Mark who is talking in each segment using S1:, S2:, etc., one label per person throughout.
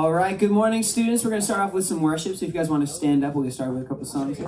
S1: All right, good morning, students. We're going to start off with some worship. So if you guys want to stand up, we'll get started with a couple songs.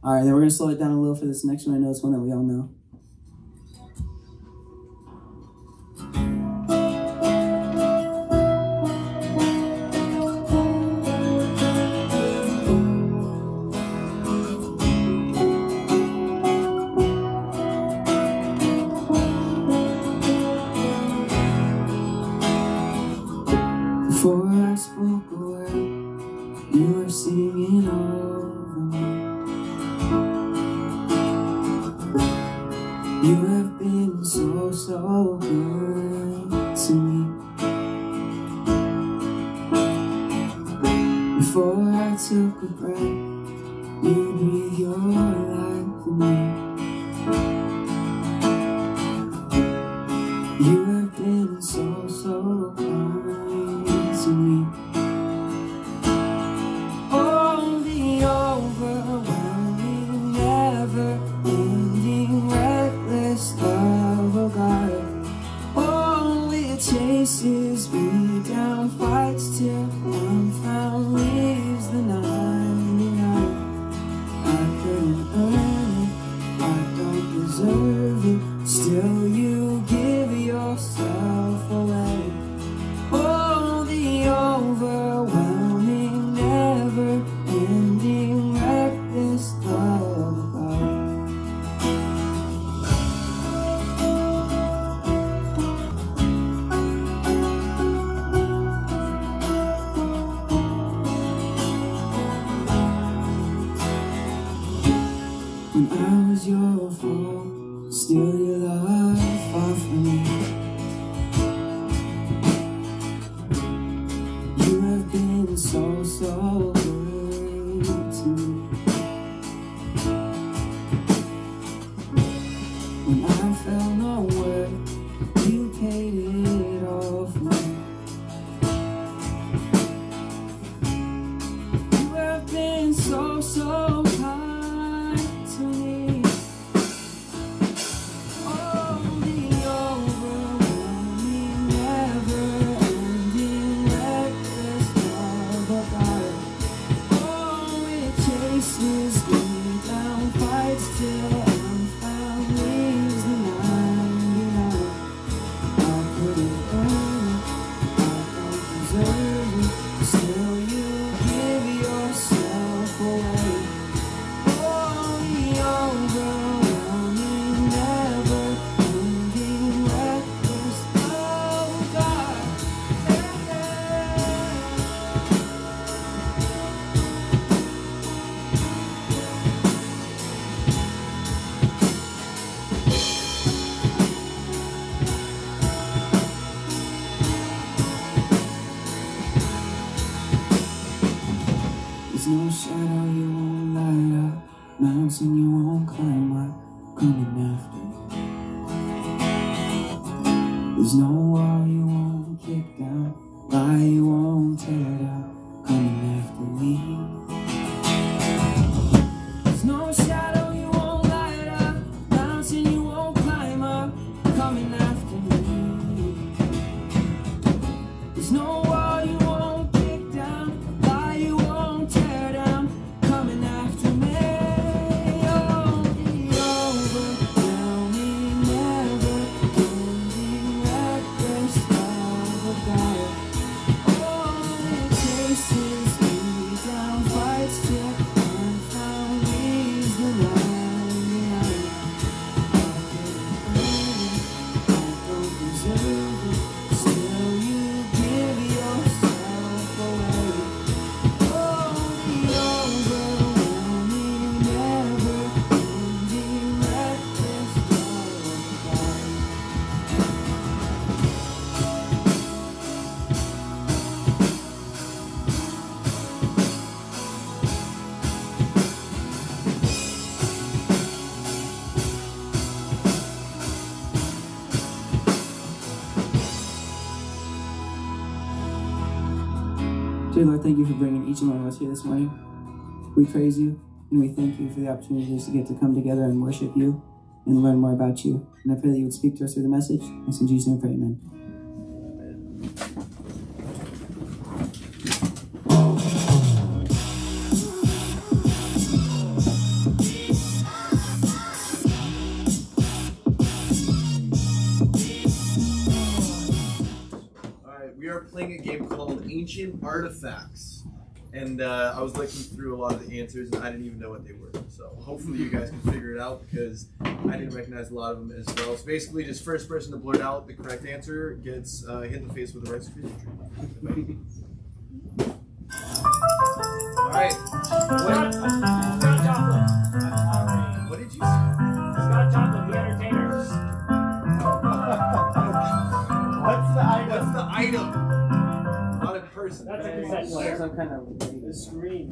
S1: All right, then we're going to slow it down a little for this next one. I know it's one that we all know. Before I spoke a word, you were singing over me. You have been so, so good to me. Before I took a breath, you breathed your life in me. You have been so, so kind to me. been so, so good to me. When I felt nowhere, you paid it all for me. You have been so, so kind to me. Oh, the overwhelming, never-ending, reckless love of God. Oh, it chases me down, fights till I'm found, leaves the 99. I couldn't earn it, I don't deserve it, still you give yourself away. Oh, the overwhelming, never-ending, reckless love of God. There's no shadow you won't light up, mountain you won't climb up, coming after me. There's no wall you won't kick down, lie you won't tear down, coming after me. There's no shadow you won't light up, mountain you won't climb up, coming after me. There's no wall you won't kick down, lie you won't tear down, coming after me. Oh, the overwhelming, never-ending, reckless love of God. Oh, it chases me down, fights till I'm found, leaves the 99. I couldn't earn it, I don't deserve it, still you give yourself away. Oh, the overwhelming, never-ending, reckless love of God. Dear Lord, thank you for bringing each and one of us here this morning. We praise you and we thank you for the opportunities to get to come together and worship you and learn more about you. And I pray that you would speak to us through the message. It's in Jesus' name I pray, amen.
S2: We are playing a game called Ancient Artifacts, and I was looking through a lot of the answers and I didn't even know what they were, so hopefully you guys can figure it out because I didn't recognize a lot of them as well. So basically just first person to blurt out the correct answer gets hit in the face with a rice Krispie treat. Alright,
S3: Scott Chocolate.
S2: what did you say?
S3: Scott Chocolate, the entertainer.
S2: What's the item? What's the item? Not a person.
S3: That's a cassette player.
S1: Some kind of
S3: The screen.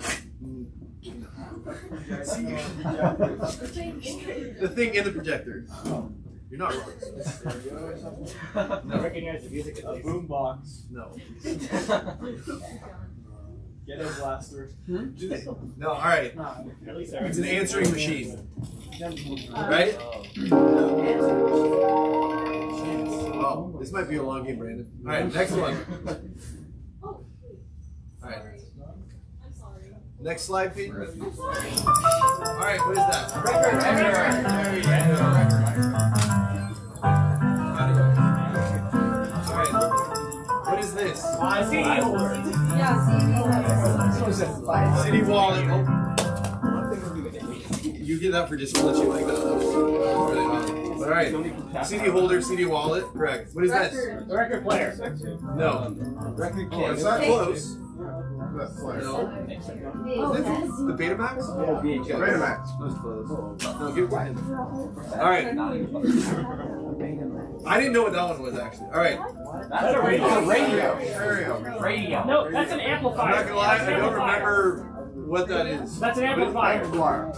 S2: The thing in the projector. You're not wrong.
S3: I recognize the music at least.
S4: Boom box.
S2: No.
S4: Ghetto blaster.
S2: No, alright.
S3: At least I
S2: It's an answering machine. Right? Oh, this might be a long game, Brandon. Alright, next one. Alright. Next slide, Pete. Alright, what is that?
S3: Record.
S2: Alright. What is this?
S3: CD holder.
S2: City wallet. Oh. You get that for just let you like that. Really hot. Alright. CD holder, CD wallet. Correct. What is this?
S3: The record player.
S2: No.
S4: Record
S2: Oh,
S4: case.
S2: it's not close.
S4: That's
S2: No. The Betamax?
S4: Betamax.
S2: No, give it. Alright. I didn't know what that one was actually. Alright.
S3: That's a radio.
S4: Radio.
S3: No, that's an
S2: I'm
S3: amplifier.
S2: not gonna lie,
S3: That's an
S2: I don't
S3: amplifier.
S2: remember what that is.
S3: That's an amplifier.
S4: Amplifier.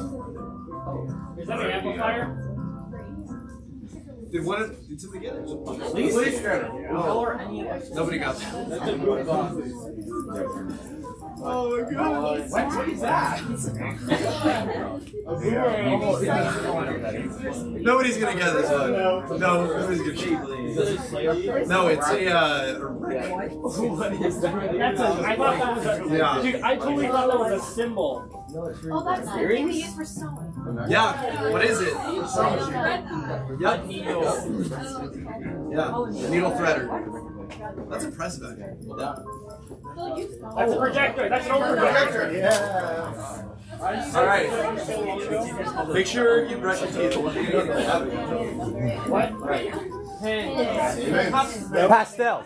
S3: Is that an amplifier?
S2: Did somebody get it?
S4: Please get it.
S2: Nobody got that. Oh my god.
S4: What is that?
S2: Nobody's gonna get this one. No, nobody's gonna get it. No, it's a
S3: What is that? That's a. I thought that was a.
S2: Yeah.
S3: Dude, I totally thought that was a symbol.
S5: Oh, that's the thing we use for sewing.
S2: yeah. What is it? Yep. Yeah. Needle threader. That's impressive, actually. Well done.
S3: That's a projector. That's an old projector.
S4: Yeah.
S2: All right. Make sure you brush your teeth.
S3: What?
S6: Pastels.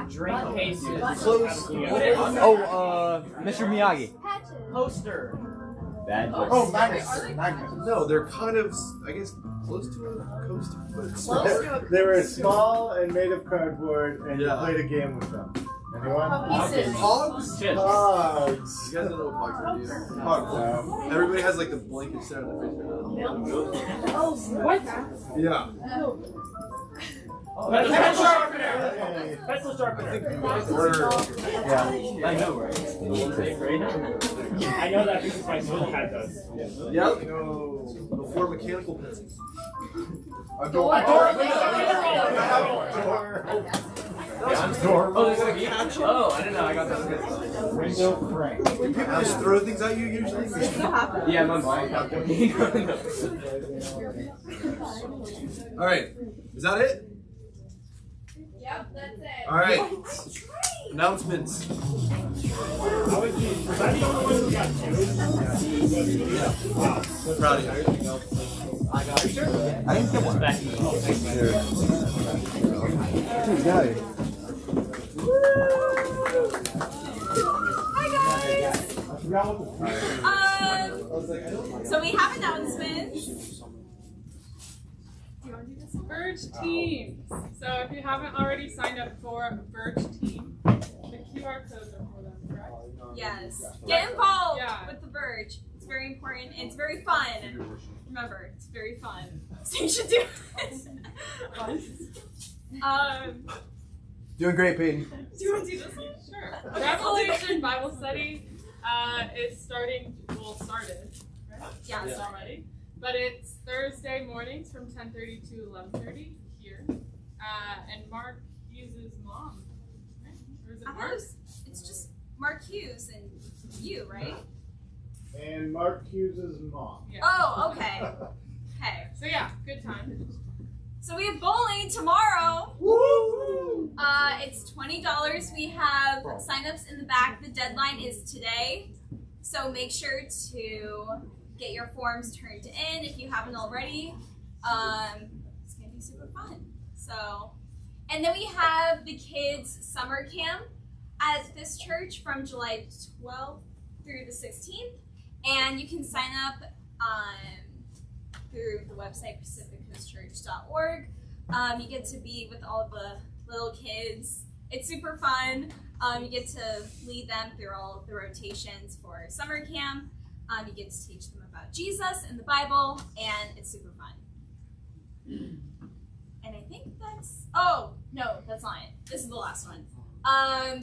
S3: Drink cases.
S6: Oh, Mr. Miyagi.
S3: Poster.
S4: Oh, magnets.
S2: No, they're kind of, I guess, close to a coaster.
S4: They were small and made of cardboard, and
S2: Yeah.
S4: you played a game with them. Anyone?
S5: Pieces.
S2: Hogs?
S3: Shit.
S4: Hogs.
S2: You guys don't know what hogs are, do you?
S4: Hogs.
S2: Everybody has like the blankest set on their face right
S3: What?
S2: now. Yeah.
S3: Pencil sharpener. Pencil sharpener.
S6: Yeah.
S3: I know, right? I know that because my school had those.
S2: Yep. Before mechanical pencils.
S4: A door.
S3: A door.
S2: Oh, there's a catch.
S3: Oh, I didn't know. I got this.
S4: Window frame.
S2: Do people just throw things at you usually?
S3: Yeah, my mind.
S2: All right. Is that it?
S5: Yep, that's it.
S2: All right. Announcements.
S3: Was that the only one who got two?
S2: Proud of you.
S6: I didn't get one. Dude, got it.
S5: Hi guys. So we have announcements.
S7: Verge teams. So if you haven't already signed up for a Verge team, the QR codes are for them, correct?
S5: Yes. Get involved
S7: Yeah.
S5: with The Verge. It's very important. It's very fun. Remember, it's very fun. So you should do it.
S2: Doing great, Peyton.
S5: Do you want to do this one?
S7: Sure. Revelation Bible Study is started, right?
S5: Yeah.
S7: It's already. But it's Thursday mornings from 10:30 to 11:30 here. And Mark Hughes' mom, right? Or is it
S5: I thought
S7: Mark?
S5: it's just Mark Hughes and you, right?
S4: And Mark Hughes' mom.
S7: Yeah.
S5: Oh, okay. Okay.
S7: So yeah, good time.
S5: So we have bowling tomorrow.
S4: Woo!
S5: It's $20. We have signups in the back. The deadline is today. So make sure to get your forms turned in if you haven't already. It's gonna be super fun. So, and then we have the kids summer camp at this church from July 12th through the 16th. And you can sign up through the website pacificcoastchurch.org. You get to be with all the little kids. It's super fun. You get to lead them through all of the rotations for summer camp. You get to teach them about Jesus and the Bible, and it's super fun. And I think that's, oh, no, that's not it. This is the last one.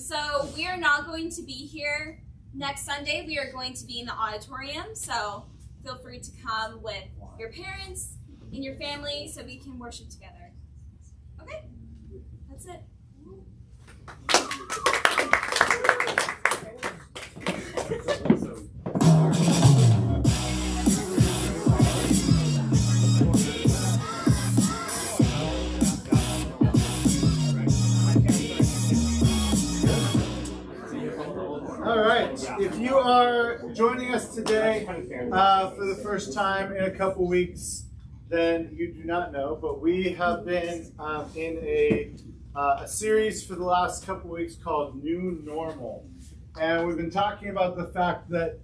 S5: So we are not going to be here next Sunday. We are going to be in the auditorium, so feel free to come with your parents and your family so we can worship together. Okay, that's it.
S4: All right. If you are joining us today for the first time in a couple weeks, then you do not know, but we have been in a series for the last couple weeks called New Normal. And we've been talking about the fact that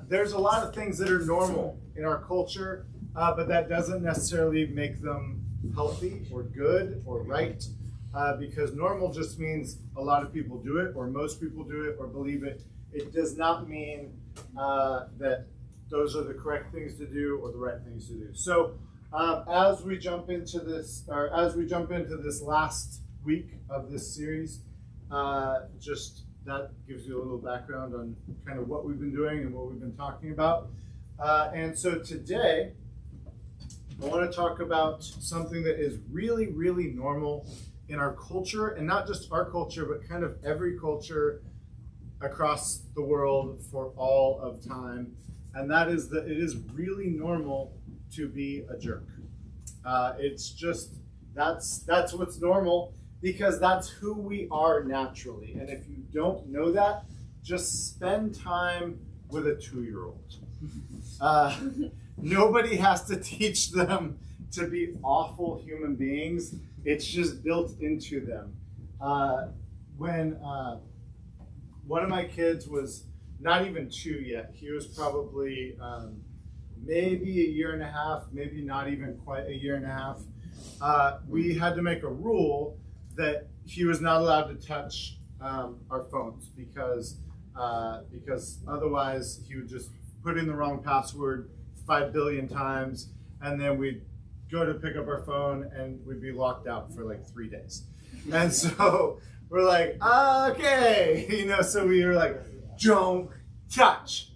S4: there's a lot of things that are normal in our culture, but that doesn't necessarily make them healthy or good or right, because normal just means a lot of people do it, or most people do it, or believe it. It does not mean that those are the correct things to do or the right things to do. So as we jump into this last week of this series, just that gives you a little background on kind of what we've been doing and what we've been talking about. And so today, I want to talk about something that is really, really normal in our culture, and not just our culture, but kind of every culture across the world for all of time. And that is that it is really normal to be a jerk. It's just, that's what's normal, because that's who we are naturally. And if you don't know that, just spend time with a 2-year-old. Nobody has to teach them to be awful human beings. It's just built into them. When one of my kids was not even 2 yet, he was probably maybe a year and a half, maybe not even quite a year and a half. We had to make a rule that he was not allowed to touch our phones because otherwise he would just put in the wrong password 5 billion times, and then we'd go to pick up our phone and we'd be locked out for like 3 days. And so we're like, okay, so we were like, don't touch.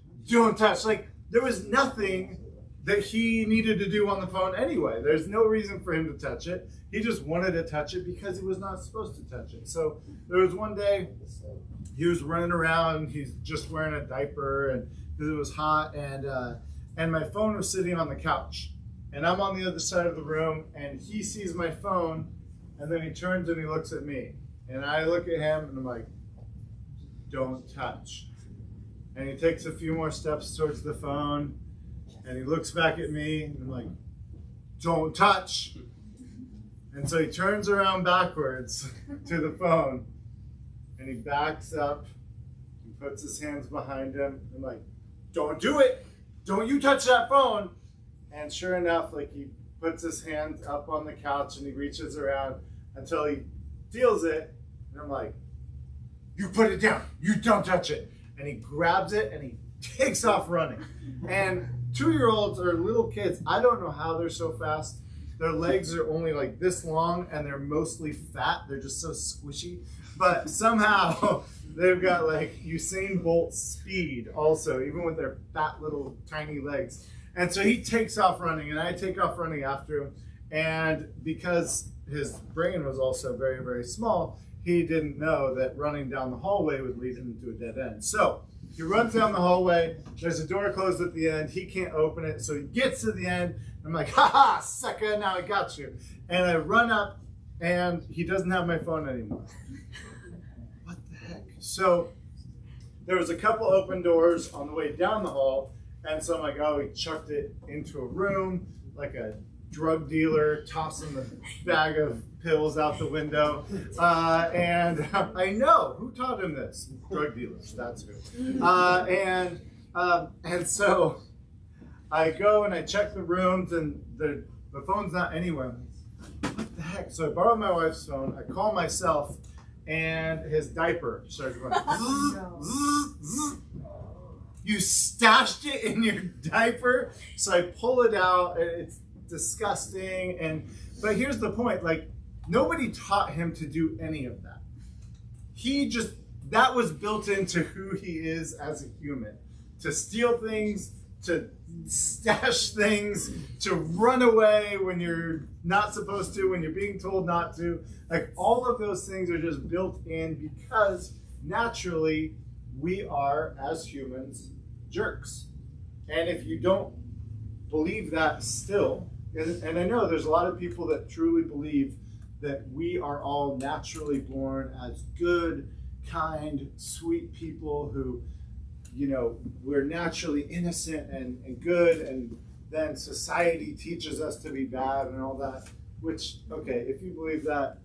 S4: Like, there was nothing that he needed to do on the phone anyway. There's no reason for him to touch it. He just wanted to touch it because he was not supposed to touch it. So there was one day he was running around, he's just wearing a diaper, and because it was hot, and my phone was sitting on the couch. And I'm on the other side of the room, and he sees my phone, and then he turns and he looks at me. And I look at him, and I'm like, don't touch. And he takes a few more steps towards the phone, and he looks back at me, and I'm like, don't touch. And so he turns around backwards to the phone, and he backs up, and puts his hands behind him. I'm like, don't do it. Don't you touch that phone. And sure enough, like, he puts his hand up on the couch and he reaches around until he feels it. And I'm like, you put it down. You don't touch it. And he grabs it and he takes off running. And 2-year-olds or little kids, I don't know how they're so fast. Their legs are only like this long and they're mostly fat. They're just so squishy. But somehow they've got like Usain Bolt speed also, even with their fat little tiny legs. And so he takes off running and I take off running after him. And because his brain was also very, very small, he didn't know that running down the hallway would lead him to a dead end. So he runs down the hallway. There's a door closed at the end. He can't open it. So he gets to the end. I'm like, ha ha, sucker, now I got you. And I run up and he doesn't have my phone anymore. What the heck? So there was a couple open doors on the way down the hall. And so I'm like, oh, he chucked it into a room like a drug dealer tossing the bag of pills out the window. And I know, who taught him this? Drug dealers, that's who. And so I go and I check the rooms and the phone's not anywhere. What the heck? So I borrow my wife's phone, I call myself, and his diaper starts running. You stashed it in your diaper? So I pull it out, and it's disgusting. But here's the point, like, nobody taught him to do any of that. That was built into who he is as a human. To steal things, to stash things, to run away when you're not supposed to, when you're being told not to. Like, all of those things are just built in because naturally we are, as humans, jerks. And if you don't believe that still, and I know there's a lot of people that truly believe that we are all naturally born as good, kind, sweet people who, we're naturally innocent and good, and then society teaches us to be bad and all that, which, okay, if you believe that,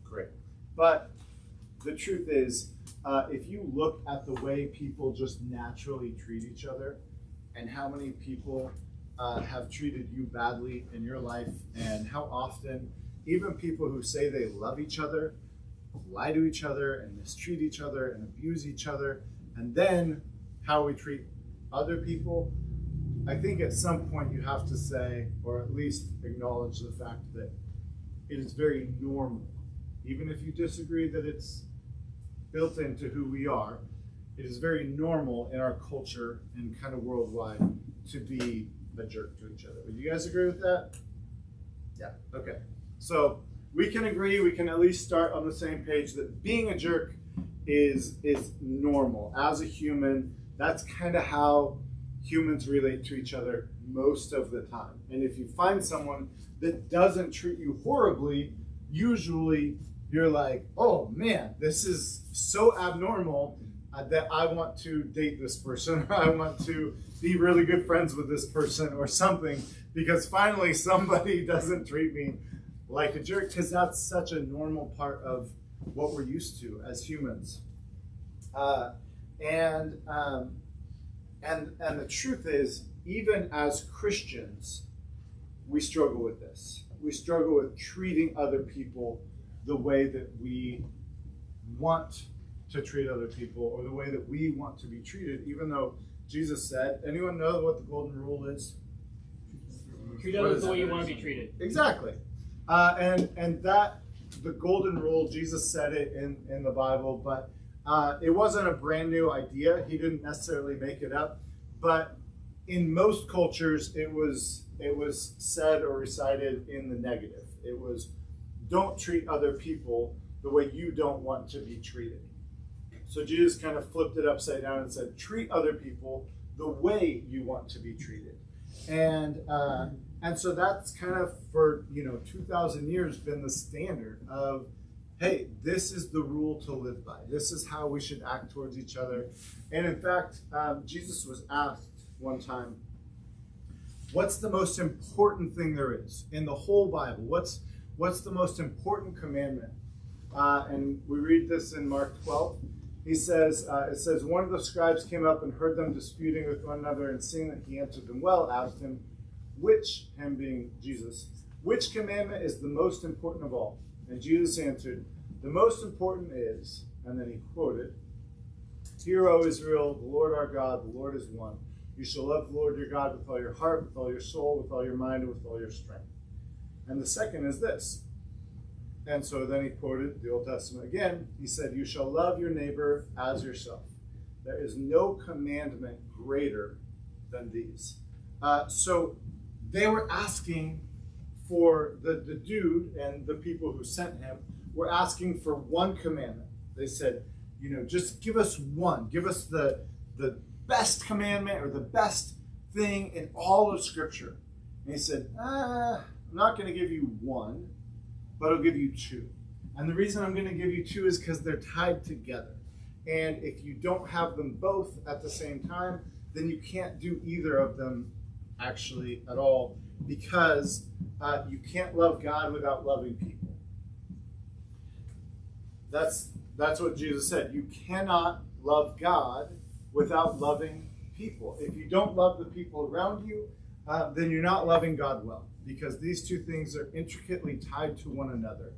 S4: great. But the truth is, if you look at the way people just naturally treat each other and how many people have treated you badly in your life, and how often even people who say they love each other lie to each other and mistreat each other and abuse each other, and then how we treat other people. I think at some point you have to say, or at least acknowledge the fact that it is very normal, even if you disagree that it's built into who we are, it is very normal in our culture and kind of worldwide to be a jerk to each other. Would you guys agree with that? Yeah, okay. So we can agree, we can at least start on the same page that being a jerk is normal. As a human, that's kind of how humans relate to each other most of the time. And if you find someone that doesn't treat you horribly, usually you're like, oh man, this is so abnormal that I want to date this person, or I want to be really good friends with this person or something, because finally somebody doesn't treat me like a jerk, because that's such a normal part of what we're used to as humans. And the truth is, even as Christians, we struggle with this. We struggle with treating other people the way that we want to treat other people, or the way that we want to be treated, even though Jesus said, anyone know what the golden rule is?
S3: Treat others the way you want to be treated.
S4: Exactly. And that, the golden rule, Jesus said it in the Bible, but it wasn't a brand new idea. He didn't necessarily make it up. But in most cultures, it was said or recited in the negative. It was, don't treat other people the way you don't want to be treated. So Jesus kind of flipped it upside down and said, treat other people the way you want to be treated. And so that's kind of, for 2,000 years, been the standard of, hey, this is the rule to live by. This is how we should act towards each other. And in fact, Jesus was asked one time, what's the most important thing there is in the whole Bible? What's the most important commandment? And we read this in Mark 12. He says, it says, one of the scribes came up and heard them disputing with one another, and seeing that he answered them well, asked him, him being Jesus, which commandment is the most important of all? And Jesus answered, the most important is, and then he quoted, hear, O Israel, the Lord our God, the Lord is one. You shall love the Lord your God with all your heart, with all your soul, with all your mind, and with all your strength. And the second is this. And so then he quoted the Old Testament again. He said, you shall love your neighbor as yourself. There is no commandment greater than these. So they were asking for the dude, and the people who sent him were asking for one commandment. They said, just give us one. Give us the best commandment, or the best thing in all of Scripture. And he said, I'm not going to give you one, but I'll give you two. And the reason I'm going to give you two is because they're tied together. And if you don't have them both at the same time, then you can't do either of them actually at all, because you can't love God without loving people. That's what Jesus said. You cannot love God without loving people. If you don't love the people around you, then you're not loving God well, because these two things are intricately tied to one another.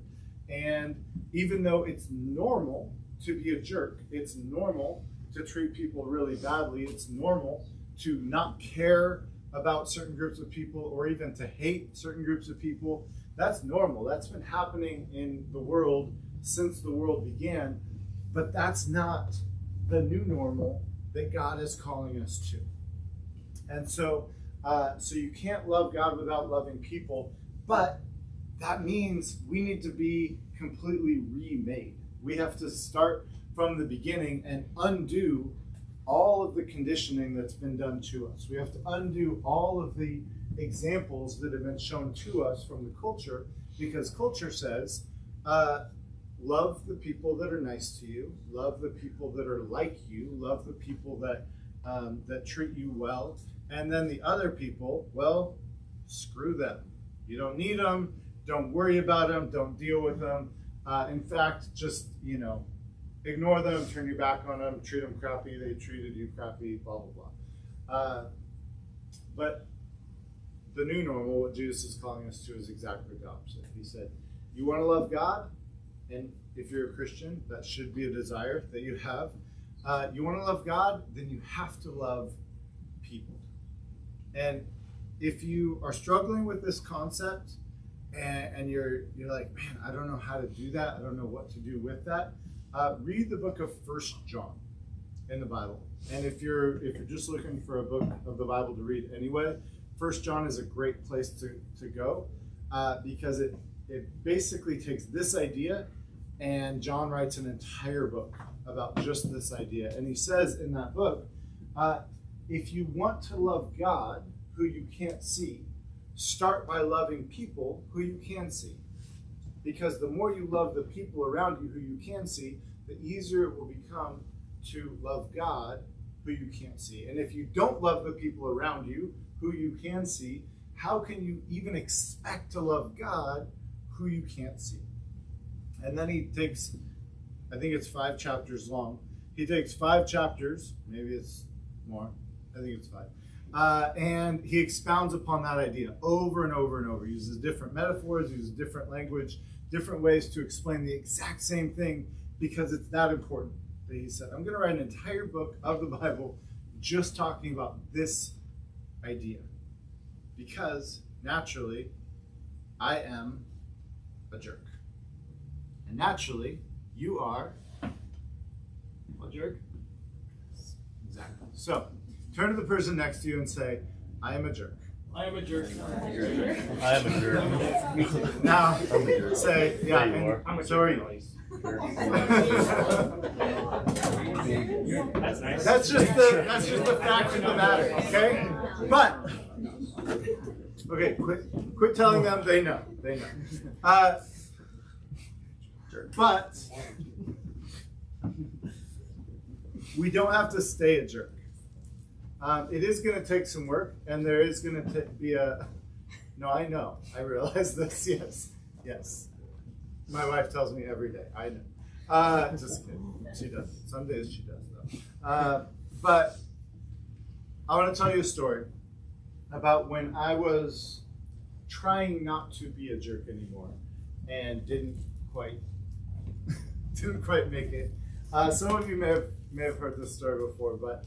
S4: And even though it's normal to be a jerk, it's normal to treat people really badly, it's normal to not care about certain groups of people, or even to hate certain groups of people, that's normal. That's been happening in the world since the world began, but that's not the new normal that God is calling us to. And so you can't love God without loving people, but that means we need to be completely remade. We have to start from the beginning and undo all of the conditioning that's been done to us. We have to undo all of the examples that have been shown to us from the culture, because culture says, love the people that are nice to you, love the people that are like you, love the people that treat you well, and then the other people, well, screw them. You don't need them, don't worry about them, don't deal with them. In fact, just, ignore them, turn your back on them, treat them crappy, they treated you crappy, blah, blah, blah. But the new normal, what Jesus is calling us to, is exactly the opposite. He said, you want to love God, and if you're a Christian, that should be a desire that you have. You want to love God, then you have to love people. And if you are struggling with this concept and you're like, man, I don't know how to do that, I don't know what to do with that, read the book of 1 John in the Bible. And if you're just looking for a book of the Bible to read anyway, 1 John is a great place to go because it basically takes this idea, and John writes an entire book about just this idea. And he says in that book, if you want to love God, who you can't see, start by loving people who you can see. Because the more you love the people around you who you can see, the easier it will become to love God who you can't see. And if you don't love the people around you who you can see, how can you even expect to love God who you can't see? And then he takes, I think it's 5 chapters long. He takes 5 chapters, maybe it's more, I think it's 5. And he expounds upon that idea over and over and over. He uses different metaphors, uses different language, different ways to explain the exact same thing, because it's that important that he said, I'm going to write an entire book of the Bible just talking about this idea. Because naturally, I am a jerk. And naturally, you are a jerk. Exactly. So, turn to the person next to you and say, I am a jerk.
S3: I am a jerk.
S6: I am a jerk.
S4: Now, say, yeah,
S3: Yeah, you are.
S4: and so are you.
S3: That's nice.
S4: That's just the fact of the matter, okay? But okay, quit telling them they know. They know. But we don't have to stay a jerk. It is going to take some work, and there is going to be a. No, I know. I realize this. Yes. My wife tells me every day. I know. Just kidding. She does. Some days she does, though. But I want to tell you a story about when I was trying not to be a jerk anymore and didn't quite make it. Some of you may have heard this story before, but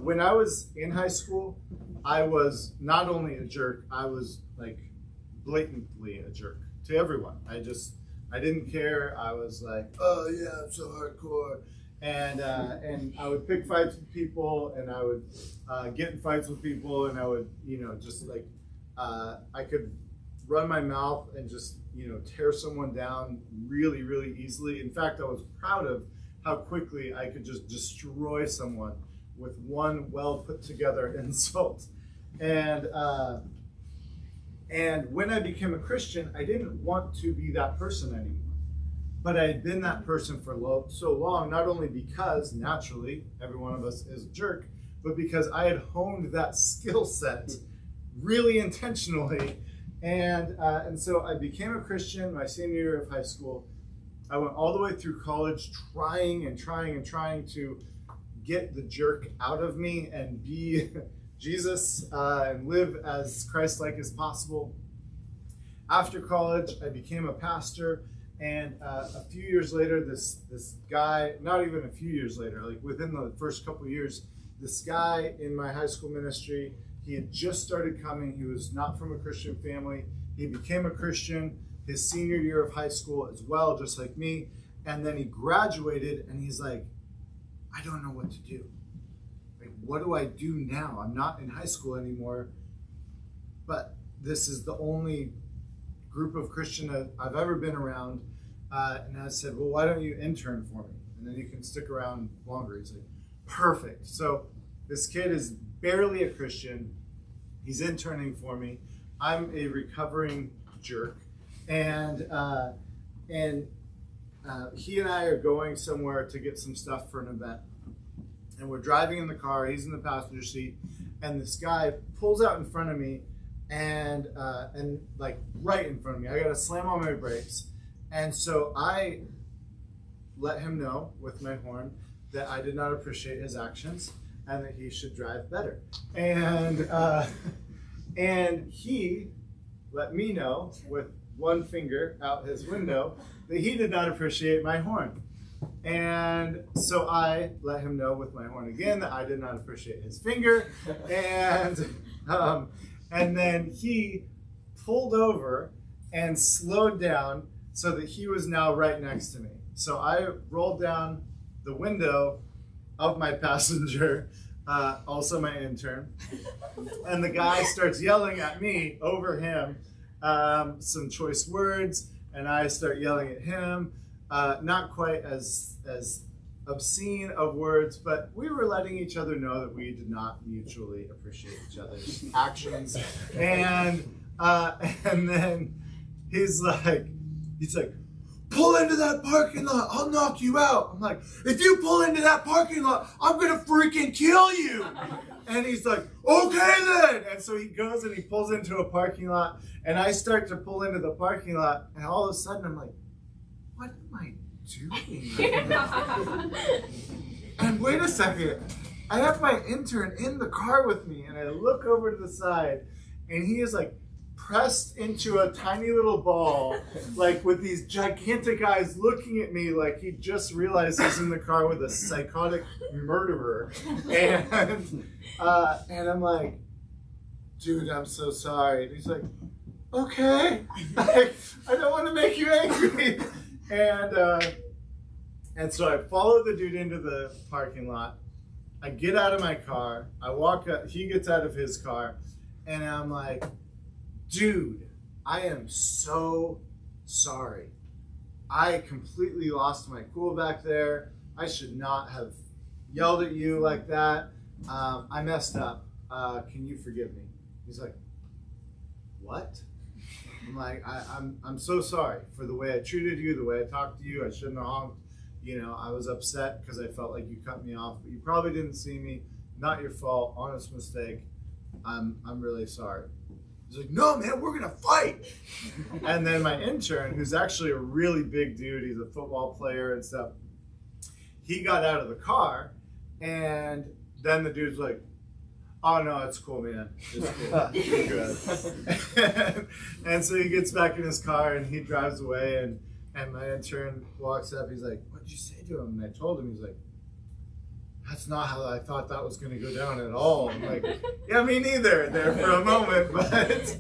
S4: when I was in high school, I was not only a jerk, I was like blatantly a jerk to everyone. I didn't care. I was like, oh yeah, I'm so hardcore. And I would pick fights with people, and I would get in fights with people, and I would, just like, I could run my mouth and just, tear someone down really, really easily. In fact, I was proud of how quickly I could just destroy someone with one well put together insult. And when I became a Christian, I didn't want to be that person anymore. But I had been that person for so long, not only because, naturally, every one of us is a jerk, but because I had honed that skill set really intentionally. And so I became a Christian my senior year of high school. I went all the way through college trying to get the jerk out of me and be Jesus and live as Christ-like as possible. After college, I became a pastor. And a few years later, this guy, not even a few years later, like within the first couple of years, this guy in my high school ministry, he had just started coming. He was not from a Christian family. He became a Christian his senior year of high school as well, just like me. And then he graduated, and he's like, I don't know what to do. Like, what do I do now? I'm not in high school anymore, but this is the only group of Christian that I've ever been around. And I said, well, why don't you intern for me? And then you can stick around longer. He's like, perfect. So this kid is barely a Christian. He's interning for me. I'm a recovering jerk. And he and I are going somewhere to get some stuff for an event. And we're driving in the car. He's in the passenger seat. And this guy pulls out in front of me, and like right in front of me. I got to slam on my brakes. And so I let him know with my horn that I did not appreciate his actions and that he should drive better. And And he let me know with one finger out his window that he did not appreciate my horn. And so I let him know with my horn again that I did not appreciate his finger. And then he pulled over and slowed down so that he was now right next to me. So I rolled down the window of my passenger, also my intern, and the guy starts yelling at me over him some choice words, and I start yelling at him, not quite as obscene of words, but we were letting each other know that we did not mutually appreciate each other's actions. And then he's like, pull into that parking lot, I'll knock you out. I'm like, if you pull into that parking lot, I'm gonna freaking kill you. And he's like, okay then. And so he goes and he pulls into a parking lot, and I start to pull into the parking lot, and all of a sudden I'm like, what am I doing? And wait a second, I have my intern in the car with me, and I look over to the side, and he is like pressed into a tiny little ball, like with these gigantic eyes looking at me like he just realized he's in the car with a psychotic murderer. And I'm like, dude, I'm so sorry. And he's like, okay, I don't want to make you angry. And so I follow the dude into the parking lot. I get out of my car. I walk up. He gets out of his car. And I'm like, dude, I am so sorry. I completely lost my cool back there. I should not have yelled at you like that. I messed up. Can you forgive me? He's like, what? I'm like, I'm so sorry for the way I treated you, the way I talked to you. I shouldn't have honked. You know, I was upset because I felt like you cut me off, but you probably didn't see me. Not your fault. Honest mistake. I'm really sorry. He's like, no, man, we're gonna fight. And then my intern, who's actually a really big dude, he's a football player and stuff, he got out of the car, and then the dude's like, oh no, it's cool, man. It's cool. You're good. And so he gets back in his car and he drives away, and my intern walks up. He's like, what'd you say to him? And I told him. He's like, that's not how I thought that was going to go down at all. I'm like, yeah, me neither there for a moment, but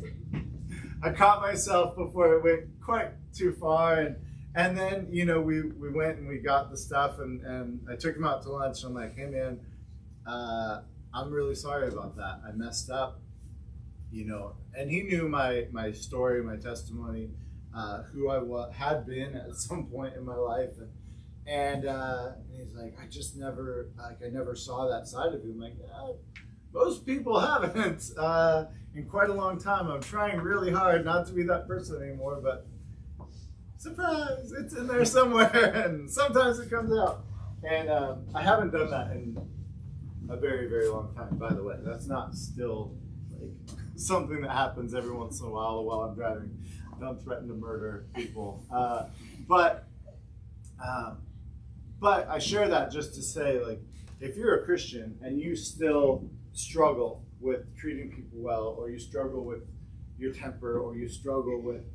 S4: I caught myself before it went quite too far. And then, you know, we went and we got the stuff, and I took him out to lunch. I'm like, hey man, I'm really sorry about that. I messed up, you know, and he knew my story, my testimony, who I had been at some point in my life. And he's like, I just never, I never saw that side of you. I'm like, yeah, most people haven't in quite a long time. I'm trying really hard not to be that person anymore, but surprise, it's in there somewhere, and sometimes it comes out. And I haven't done that in a very, very long time, by the way. That's not still like something that happens every once in a while I'm driving. Don't threaten to murder people. But I share that just to say, like, if you're a Christian and you still struggle with treating people well, or you struggle with your temper, or you struggle with,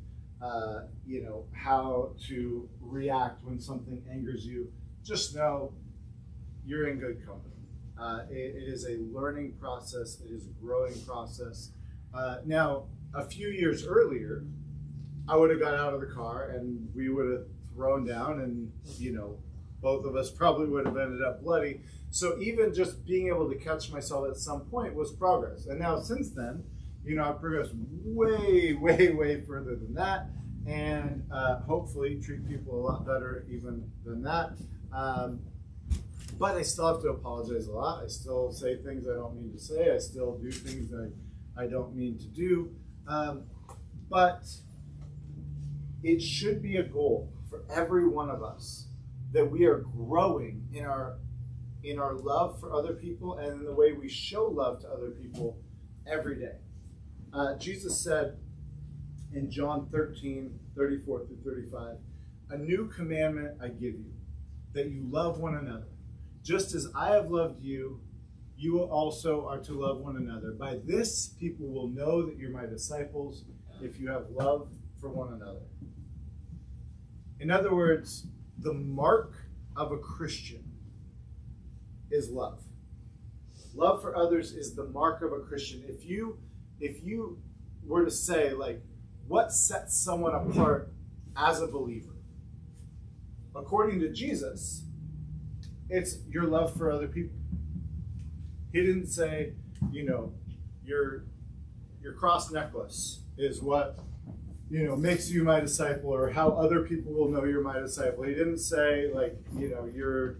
S4: you know, how to react when something angers you, just know you're in good company. It is a learning process. It is a growing process. Now, a few years earlier, I would have got out of the car and we would have thrown down, and, you know, both of us probably would have ended up bloody. So even just being able to catch myself at some point was progress. And now since then, you know, I've progressed way, way, way further than that, and hopefully treat people a lot better even than that. But I still have to apologize a lot. I still say things I don't mean to say. I still do things that I don't mean to do. But it should be a goal for every one of us that we are growing in our love for other people and in the way we show love to other people every day. Jesus said in John 13:34-35, a new commandment I give you, that you love one another. Just as I have loved you, you also are to love one another. By this, people will know that you're my disciples if you have love for one another. In other words, the mark of a Christian is love. Love for others is the mark of a Christian. If you were to say, like, what sets someone apart as a believer? According to Jesus, it's your love for other people. He didn't say, your cross necklace is what, makes you my disciple, or how other people will know you're my disciple. He didn't say, like, your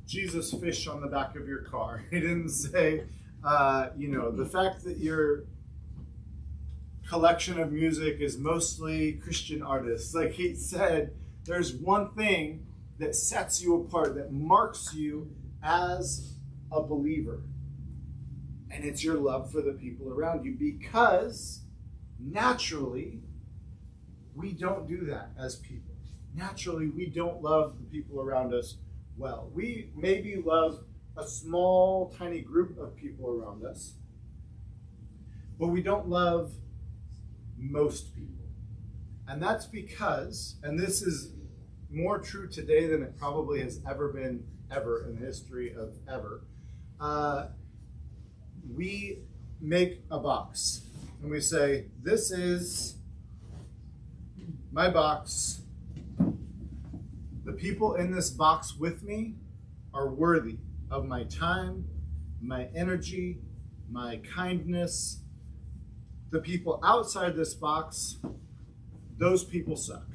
S4: Jesus fish on the back of your car. He didn't say, the fact that your collection of music is mostly Christian artists. Like, he said, there's one thing that sets you apart, that marks you as a believer. And it's your love for the people around you, because naturally, we don't do that as people. Naturally, we don't love the people around us well. We maybe love a small, tiny group of people around us, but we don't love most people. And that's because, and this is more true today than it probably has ever been ever in the history of ever, we make a box and we say, this is my box. The people in this box with me are worthy of my time, my energy, my kindness. The people outside this box, those people suck.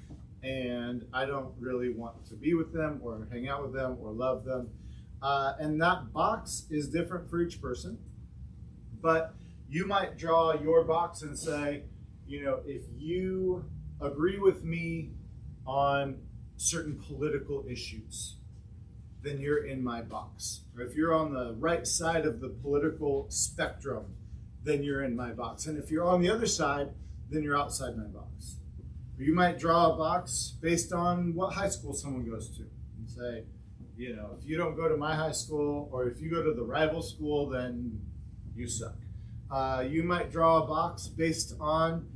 S4: And I don't really want to be with them or hang out with them or love them. And that box is different for each person. But you might draw your box and say, if you agree with me on certain political issues, then you're in my box. Or if you're on the right side of the political spectrum, then you're in my box. And if you're on the other side, then you're outside my box. Or you might draw a box based on what high school someone goes to and say, if you don't go to my high school, or if you go to the rival school, then you suck. You might draw a box based on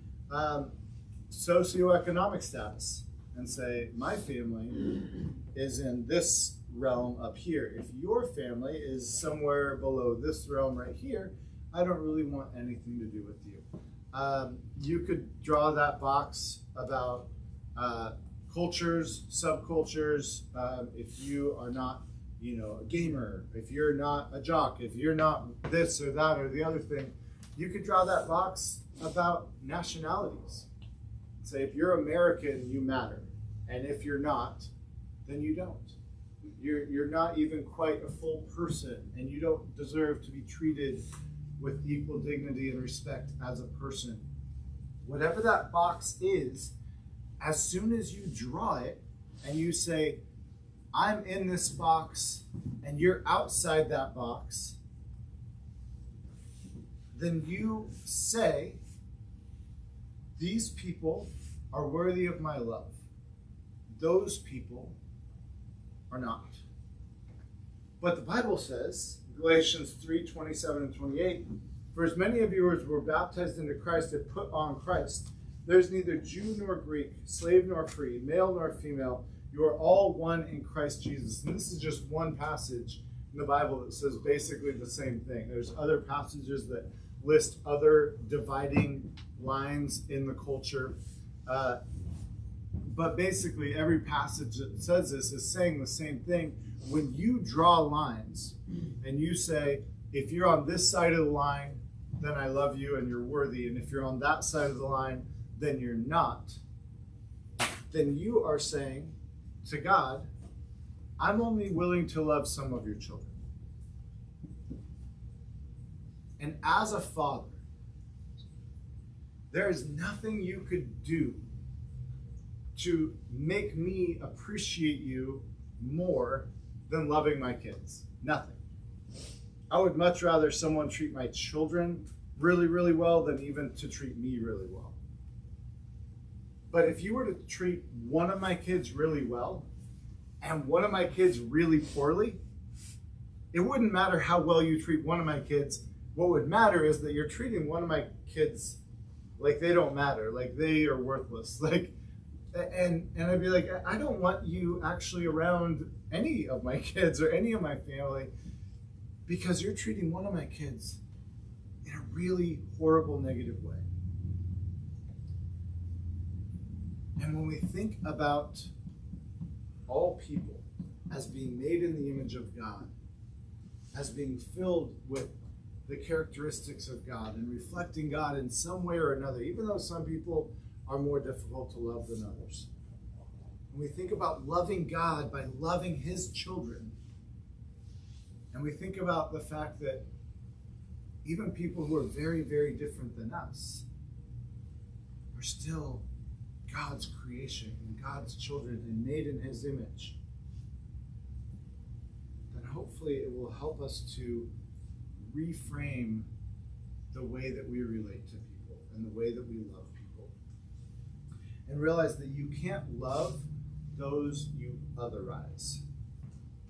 S4: socioeconomic status and say, my family is in this realm up here. If your family is somewhere below this realm right here, I don't really want anything to do with you. You could draw that box about cultures, subcultures. If you are not, a gamer, if you're not a jock, if you're not this or that or the other thing, you could draw that box about nationalities. Say, if you're American, you matter. And if you're not, then you don't. You're not even quite a full person, and you don't deserve to be treated with equal dignity and respect as a person. Whatever that box is, as soon as you draw it and you say, I'm in this box and you're outside that box, then you say, these people are worthy of my love. Those people are not. But the Bible says, Galatians 3:27 and 28, for as many of you as were baptized into Christ have put on Christ. There's neither Jew nor Greek, slave nor free, male nor female. You are all one in Christ Jesus. And this is just one passage in the Bible that says basically the same thing. There's other passages that list other dividing lines in the culture. But basically every passage that says this is saying the same thing. When you draw lines and you say, if you're on this side of the line, then I love you and you're worthy. And if you're on that side of the line, then you're not. Then you are saying to God, I'm only willing to love some of your children. And as a father, there is nothing you could do to make me appreciate you more than loving my kids. Nothing. I would much rather someone treat my children really, really well than even to treat me really well. But if you were to treat one of my kids really well and one of my kids really poorly, it wouldn't matter how well you treat one of my kids. What would matter is that you're treating one of my kids like they don't matter, like they are worthless. Like, and I'd be like, I don't want you actually around any of my kids or any of my family because you're treating one of my kids in a really horrible, negative way. And when we think about all people as being made in the image of God, as being filled with the characteristics of God and reflecting God in some way or another, even though some people are more difficult to love than others. When we think about loving God by loving his children, and we think about the fact that even people who are very, very different than us are still God's creation and God's children and made in his image, then hopefully it will help us to reframe the way that we relate to people and the way that we love people. And realize that you can't love those you otherize.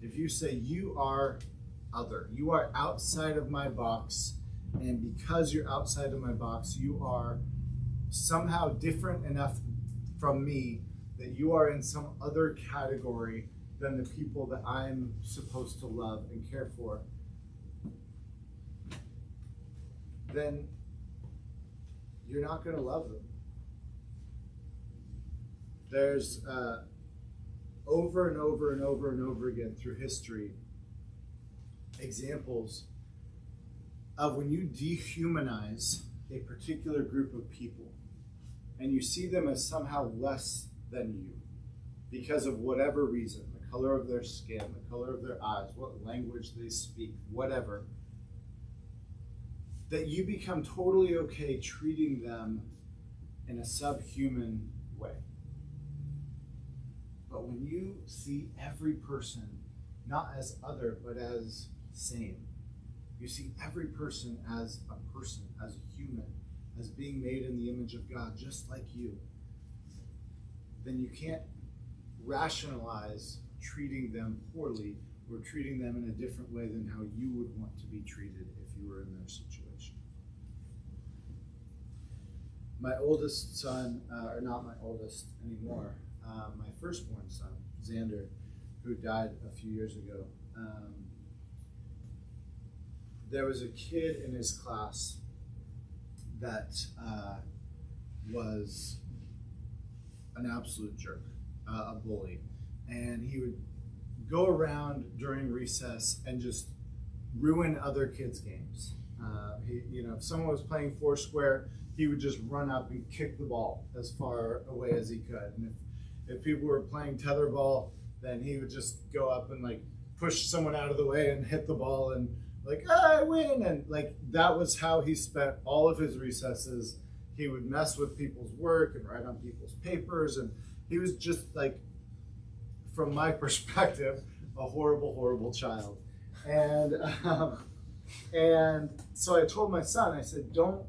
S4: If you say you are other, you are outside of my box, and because you're outside of my box, you are somehow different enough from me that you are in some other category than the people that I'm supposed to love and care for, then you're not going to love them. There's over and over and over and over again through history examples of when you dehumanize a particular group of people and you see them as somehow less than you because of whatever reason, the color of their skin, the color of their eyes, what language they speak, whatever, that you become totally okay treating them in a subhuman way. But when you see every person not as other, but as same, you see every person, as a human, as being made in the image of God, just like you, then you can't rationalize treating them poorly or treating them in a different way than how you would want to be treated if you were in their situation. My oldest son, or not my oldest anymore, my firstborn son, Xander, who died a few years ago, there was a kid in his class that was an absolute jerk, a bully. And he would go around during recess and just ruin other kids' games. If someone was playing Foursquare, he would just run up and kick the ball as far away as he could. And if people were playing tetherball, then he would just go up and like push someone out of the way and hit the ball and like, I win. And like, that was how he spent all of his recesses. He would mess with people's work and write on people's papers. And he was just like, from my perspective, a horrible, horrible child. And so I told my son, I said, don't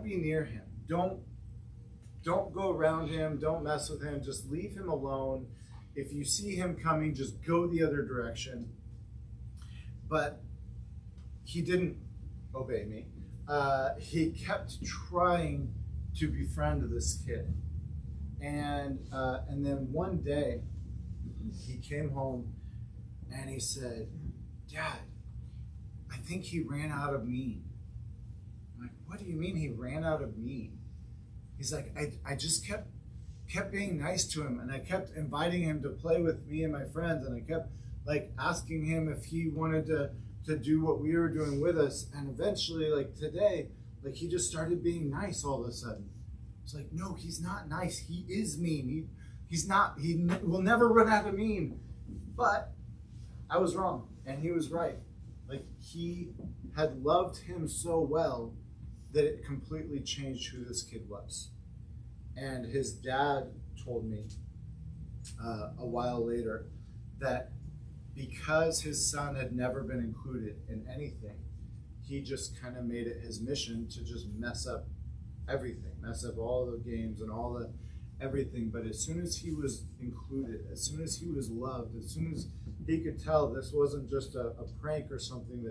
S4: be near him. Don't go around him. Don't mess with him. Just leave him alone. If you see him coming, just go the other direction. But he didn't obey me. He kept trying to befriend this kid. And then one day, he came home and he said, Dad, I think he ran out of mean. I'm like, what do you mean he ran out of mean? He's like, I just kept being nice to him, and I kept inviting him to play with me and my friends, and I kept like asking him if he wanted to do what we were doing with us. And eventually, like today, like he just started being nice all of a sudden. It's like, no, he's not nice. He is mean. He's not. He will never run out of mean. But I was wrong, and he was right. Like he had loved him so well that it completely changed who this kid was. And his dad told me a while later that because his son had never been included in anything, he just kind of made it his mission to just mess up everything, mess up all the games and all the everything. But as soon as he was included, as soon as he was loved, as soon as he could tell this wasn't just a prank or something,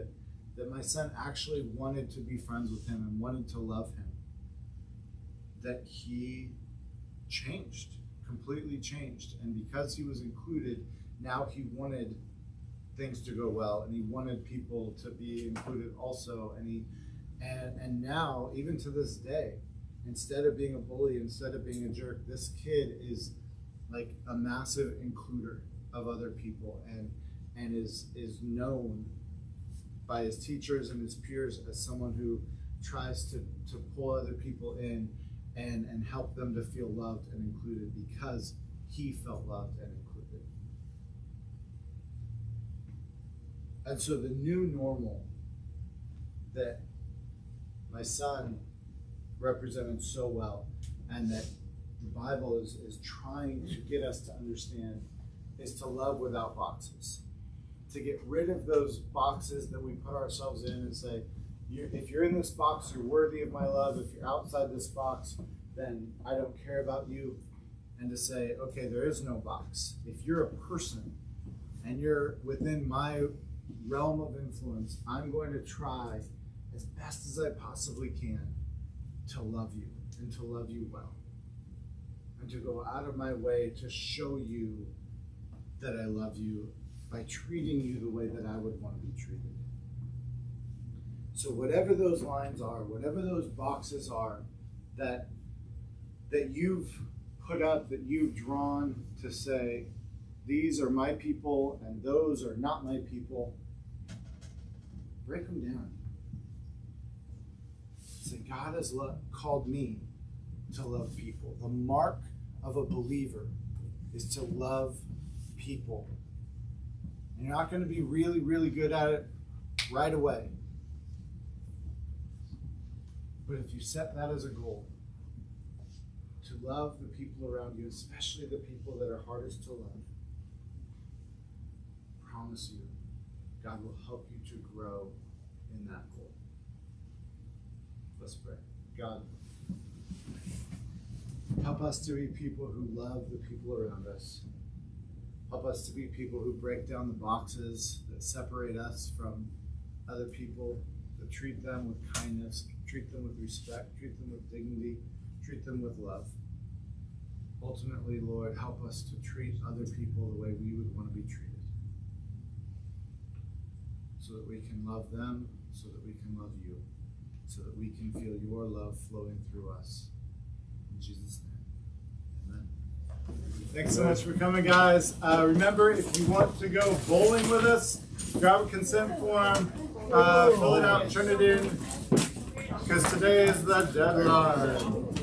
S4: that my son actually wanted to be friends with him and wanted to love him, that he changed, completely changed. And because he was included, now he wanted things to go well, and he wanted people to be included also. And now, even to this day, instead of being a bully, instead of being a jerk, this kid is like a massive includer of other people, and is known by his teachers and his peers as someone who tries to pull other people in and help them to feel loved and included because he felt loved and included. And so the new normal that my son represented so well, and that the Bible is trying to get us to understand, is to love without boxes. To get rid of those boxes that we put ourselves in and say, if you're in this box, you're worthy of my love. If you're outside this box, then I don't care about you. And to say, okay, there is no box. If you're a person and you're within my realm of influence, I'm going to try as best as I possibly can to love you and to love you well. And to go out of my way to show you that I love you by treating you the way that I would want to be treated. So whatever those lines are, whatever those boxes are that you've put up, that you've drawn to say, these are my people and those are not my people, break them down. Say, God has called me to love people. The mark of a believer is to love people. And you're not going to be really, really good at it right away. But if you set that as a goal, to love the people around you, especially the people that are hardest to love, I promise you, God will help you to grow in that goal. Let's pray. God, help us to be people who love the people around us. Help us to be people who break down the boxes that separate us from other people, that treat them with kindness, treat them with respect, treat them with dignity, treat them with love. Ultimately, Lord, help us to treat other people the way we would want to be treated, so that we can love them, so that we can love you, so that we can feel your love flowing through us. In Jesus' name, amen. Thanks so much for coming, guys. Remember, if you want to go bowling with us, grab a consent form, fill it out, turn it in, because today is the deadline.